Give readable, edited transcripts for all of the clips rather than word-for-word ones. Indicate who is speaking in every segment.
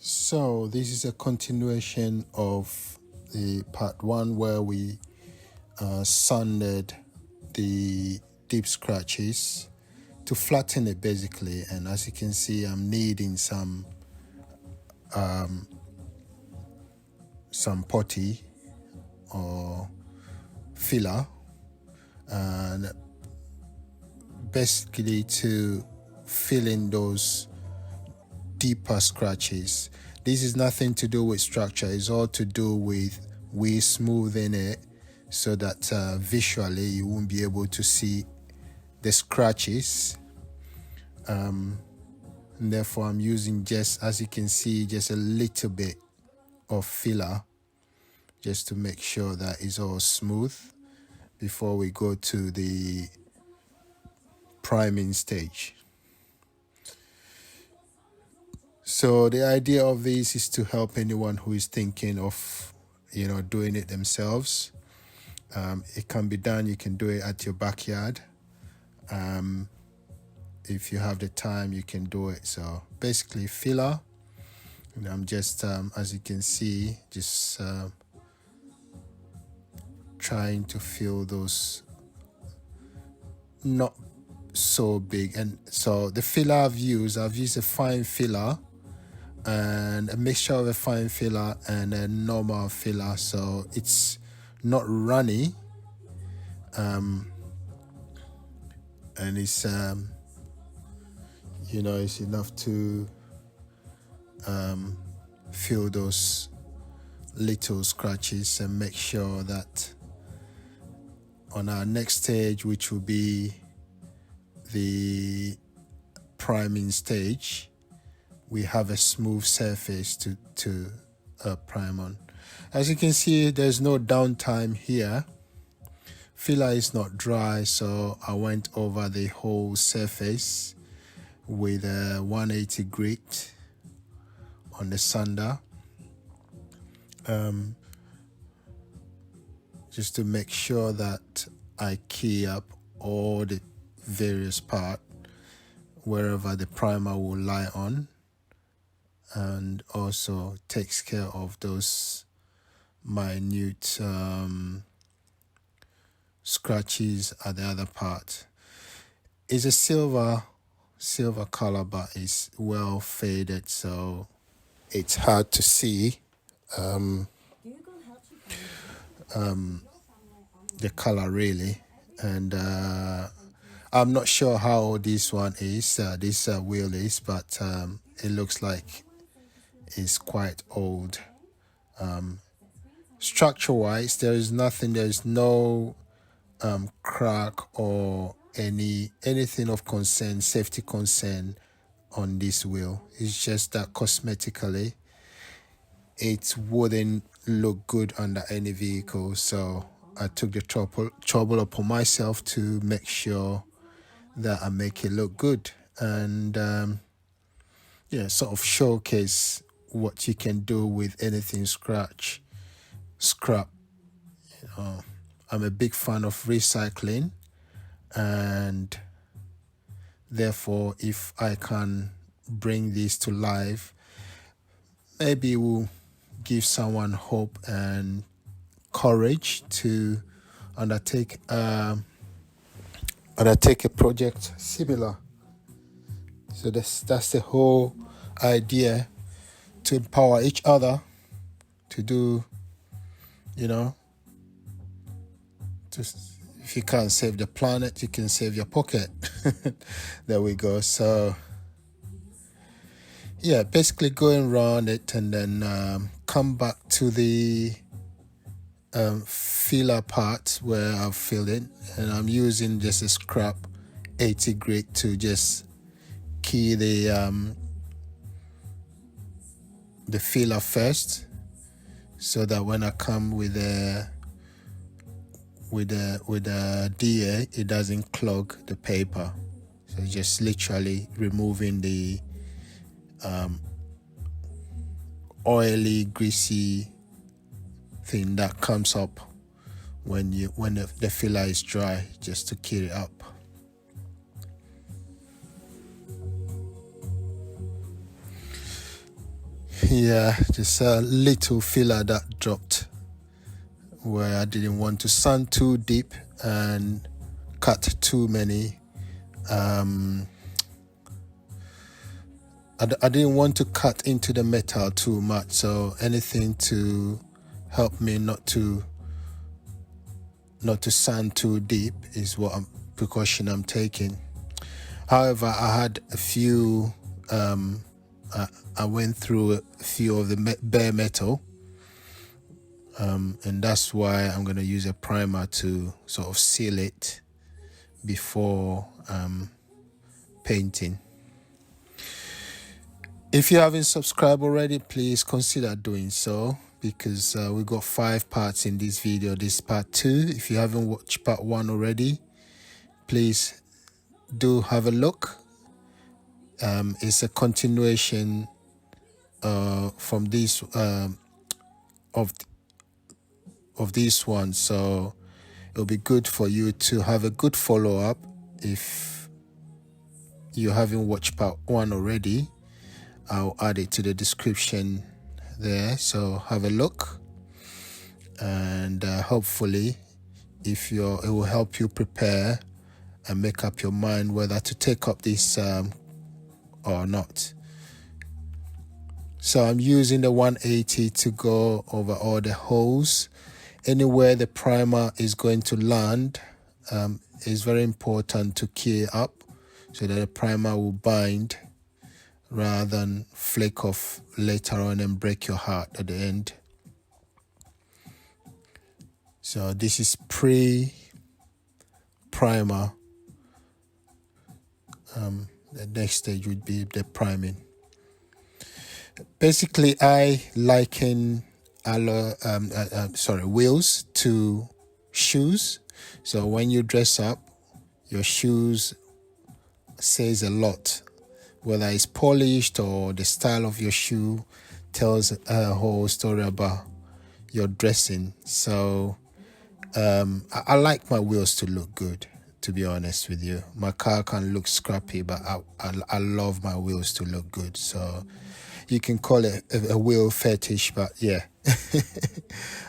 Speaker 1: So this is a continuation of the part one where we sanded the deep scratches to flatten it basically, and as you can see I'm needing some putty or filler, and basically to fill in those deeper scratches. This is nothing to do with structure, it's all to do with we smoothing it so that visually you won't be able to see the scratches, and therefore I'm using, just as you can see, just a little bit of filler just to make sure that it's all smooth before we go to the priming stage. So the idea of this is to help anyone who is thinking of, doing it themselves. It can be done. You can do it at your backyard. If you have the time, you can do it. So basically filler. And I'm just, as you can see, just trying to fill those not so big. And so the filler I've used a fine filler and a mixture of a fine filler and a normal filler, so it's not runny, and it's it's enough to fill those little scratches and make sure that on our next stage, which will be the priming stage, we have a smooth surface to prime on. As you can see, there's no downtime here. Filler is not dry, so I went over the whole surface with a 180 grit on the sander, just to make sure that I key up all the various parts wherever the primer will lie on, and also takes care of those minute scratches at the other part. It's a silver color, but it's well faded, so it's hard to see the color really. And I'm not sure how old this one is, this wheel is, but it looks like it's quite old. Structure wise, there is no crack or anything of concern, safety concern on this wheel. It's just that cosmetically it wouldn't look good under any vehicle, so I took the trouble upon myself to make sure that I make it look good and sort of showcase what you can do with anything scrap. I'm a big fan of recycling, and therefore if I can bring this to life, maybe it will give someone hope and courage to undertake a project similar. So that's the whole idea, to empower each other to do, just, if you can't save the planet, you can save your pocket. There we go. So yeah, basically going around it and then come back to the filler part where I've filled it, and I'm using just a scrap 80 grit to just key the filler first, so that when I come with a DA, it doesn't clog the paper. So just literally removing the oily, greasy thing that comes up when the filler is dry, just to key it up. Yeah, just a little filler that dropped where I didn't want to sand too deep and cut too many. I didn't want to cut into the metal too much, so anything to help me not to sand too deep is what precaution I'm taking. However, I had a few. I went through a few of the bare metal, and that's why I'm going to use a primer to sort of seal it before painting. If you haven't subscribed already, please consider doing so, because we got 5 parts in this video. This is part 2. If you haven't watched part 1 already, please do have a look. It's a continuation from this of this one, so it'll be good for you to have a good follow-up if you haven't watched part 1 already. I'll add it to the description there, so have a look, and hopefully it will help you prepare and make up your mind whether to take up this or not. So I'm using the 180 to go over all the holes. Anywhere the primer is going to land, it's very important to key it up so that the primer will bind rather than flake off later on and break your heart at the end. So this is pre-primer. The next stage would be the priming. Basically, I liken wheels to shoes. So when you dress up, your shoes says a lot. Whether it's polished or the style of your shoe tells a whole story about your dressing. So I like my wheels to look good, to be honest with you. My car can look scrappy, but I love my wheels to look good. So you can call it a wheel fetish, but yeah,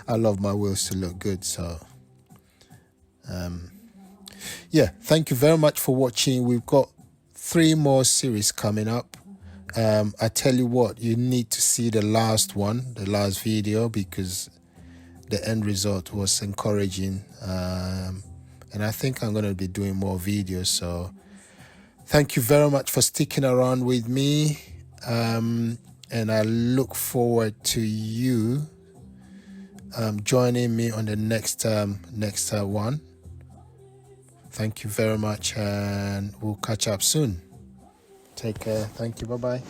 Speaker 1: I love my wheels to look good. So yeah, thank you very much for watching. We've got 3 more series coming up. I tell you what, you need to see the last video, because the end result was encouraging, and I think I'm going to be doing more videos. So thank you very much for sticking around with me, and I look forward to you joining me on the next one. Thank you very much, and we'll catch up soon. Take care. Thank you. Bye-bye.